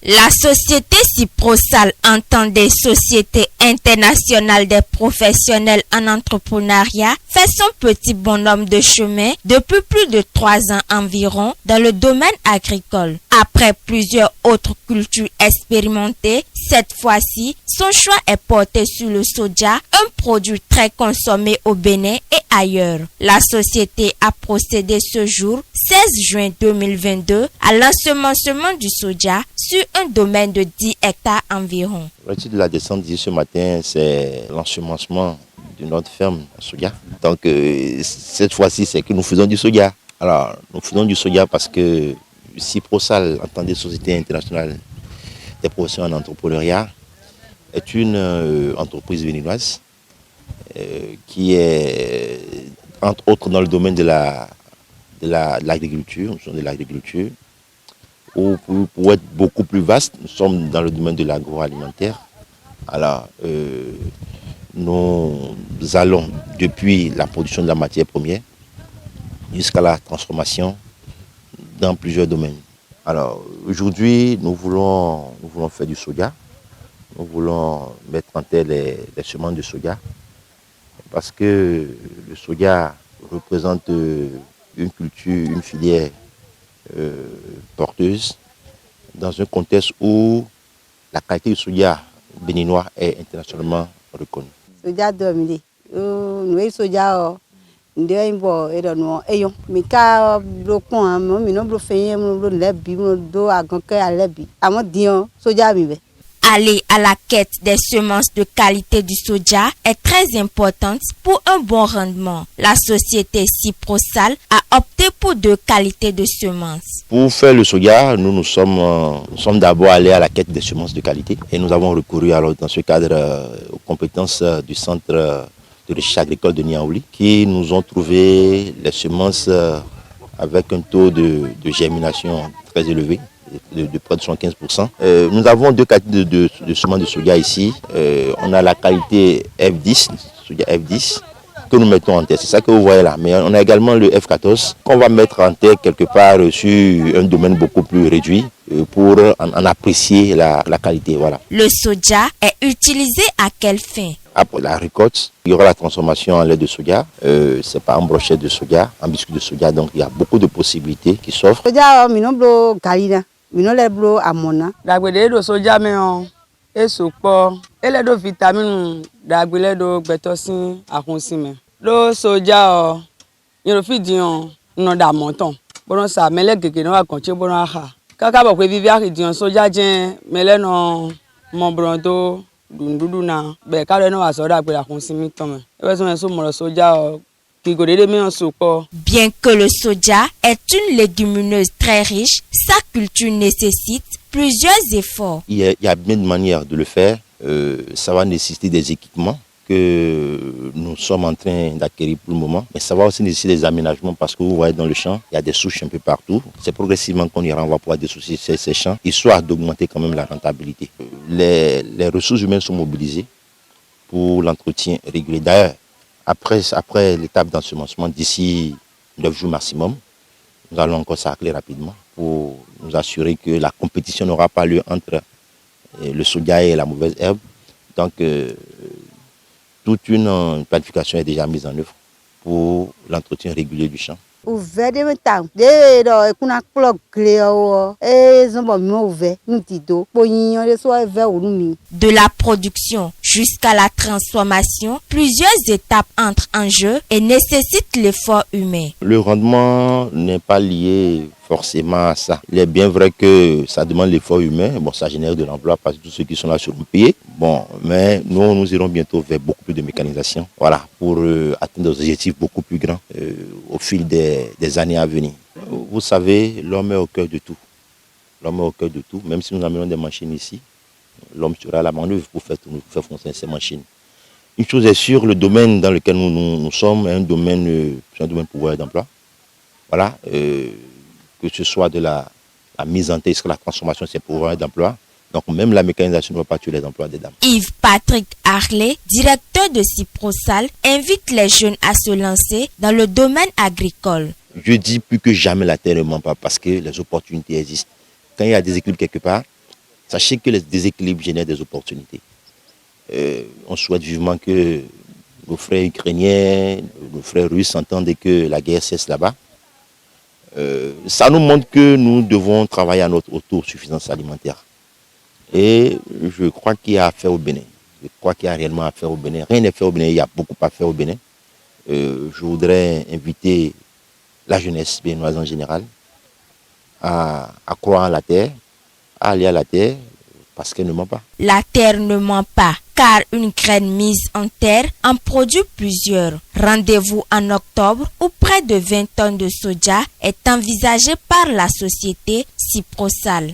La société Ciprosal entend des sociétés internationales des professionnels en entrepreneuriat fait son petit bonhomme de chemin depuis plus de 3 ans environ dans le domaine agricole. Après plusieurs autres cultures expérimentées, cette fois-ci, son choix est porté sur le soja, un produit très consommé au Bénin et ailleurs. La société a procédé ce jour, 16 juin 2022, à l'ensemencement du soja sur un domaine de 10 hectares environ. Le titre de la descente d'ici ce matin, c'est l'ensemencement de notre ferme soja. Donc cette fois-ci, c'est que nous faisons du soja. Alors, nous faisons du soja parce que Ciprosal, en tant que société internationale des professionnels en entrepreneuriat, est une entreprise béninoise qui est, entre autres, dans le domaine de l'agriculture. Nous sommes de l'agriculture. Pour être beaucoup plus vaste, nous sommes dans le domaine de l'agroalimentaire. Alors, nous allons depuis la production de la matière première jusqu'à la transformation dans plusieurs domaines. Alors, aujourd'hui, nous voulons faire du soja. Nous voulons mettre en terre les semences de soja parce que le soja représente une culture, une filière porteuse dans un contexte où la qualité du soja béninois est internationalement reconnue. Soja domine, nous soja ndembo edono eyon mika blokon am mi no blo feyen mo blo lebi mo do agonke alebi amo dion soja bibe. Aller à la quête des semences de qualité du soja est très importante pour un bon rendement. La société Ciprosal a opté pour 2 qualités de semences. Pour faire le soja, nous sommes d'abord allés à la quête des semences de qualité et nous avons recouru alors dans ce cadre aux compétences du centre de recherche agricole de Niaouli qui nous ont trouvé les semences avec un taux de germination très élevé. De près de 75%. Nous avons 2 qualités de semences de soja ici. On a la qualité F10, soja F10, que nous mettons en terre. C'est ça que vous voyez là. Mais on a également le F14 qu'on va mettre en terre quelque part sur un domaine beaucoup plus réduit pour en apprécier la qualité. Voilà. Le soja est utilisé à quelle fin? Après la récolte, il y aura la transformation en lait de soja. C'est pas en brochette de soja, en biscuit de soja. Donc il y a beaucoup de possibilités qui s'offrent. Soja minombo galina. Mino le blo amona dagbede do soja me on esopo ele do vitamine dagbele do gbetosin akunsin me do soja o yero fidi on no da monton boron sa mele gege no akonche boron ha kaka bo pe bibi akidi on soja jen mele no mo boron do dundudu na be ka le no wa so dagbele akunsin mi ton me e so me so mo soja o. Bien que le soja est une légumineuse très riche, sa culture nécessite plusieurs efforts. Il y a bien de manières de le faire. Ça va nécessiter des équipements que nous sommes en train d'acquérir pour le moment. Mais ça va aussi nécessiter des aménagements parce que vous voyez dans le champ, il y a des souches un peu partout. C'est progressivement qu'on ira, on va pouvoir dessoucher ces champs, histoire d'augmenter quand même la rentabilité. Les ressources humaines sont mobilisées pour l'entretien régulier. D'ailleurs, après l'étape d'ensemencement, d'ici 9 jours maximum, nous allons encore s'atteler rapidement pour nous assurer que la compétition n'aura pas lieu entre le soja et la mauvaise herbe. Donc, toute une planification est déjà mise en œuvre pour l'entretien régulier du champ. De la production jusqu'à la transformation, plusieurs étapes entrent en jeu et nécessitent l'effort humain. Le rendement n'est pas lié forcément à ça. Il est bien vrai que ça demande l'effort humain. Bon, ça génère de l'emploi parce que tous ceux qui sont là seront payés. Bon, mais nous irons bientôt vers beaucoup plus de mécanisation. Voilà, pour atteindre des objectifs beaucoup plus grands au fil des années à venir. Vous savez, l'homme est au cœur de tout. L'homme est au cœur de tout. Même si nous amenons des machines ici, l'homme sera à la manœuvre pour faire fonctionner ces machines. Une chose est sûre, le domaine dans lequel nous sommes est un domaine pouvoir d'emploi. Voilà. Que ce soit de la mise en tête, la transformation, c'est pouvoir d'emploi. Donc même la mécanisation ne va pas tuer les emplois des dames. Yves-Patrick Harley, directeur de Ciprosal, invite les jeunes à se lancer dans le domaine agricole. Je dis plus que jamais la terre ne ment pas parce que les opportunités existent. Quand il y a des équilibres quelque part, Sachez que les déséquilibres génèrent des opportunités. On souhaite vivement que nos frères ukrainiens, nos frères russes entendent que la guerre cesse là-bas. Ça nous montre que nous devons travailler à notre autosuffisance alimentaire. Et je crois qu'il y a à faire au Bénin. Je crois qu'il y a réellement à faire au Bénin. Rien n'est fait au Bénin, il y a beaucoup à faire au Bénin. Je voudrais inviter la jeunesse béninoise en général à croire en la terre, à aller à la terre, parce qu'elle ne ment pas. La terre ne ment pas, car une graine mise en terre en produit plusieurs. Rendez-vous en octobre où près de 20 tonnes de soja est envisagé par la société Ciprosal.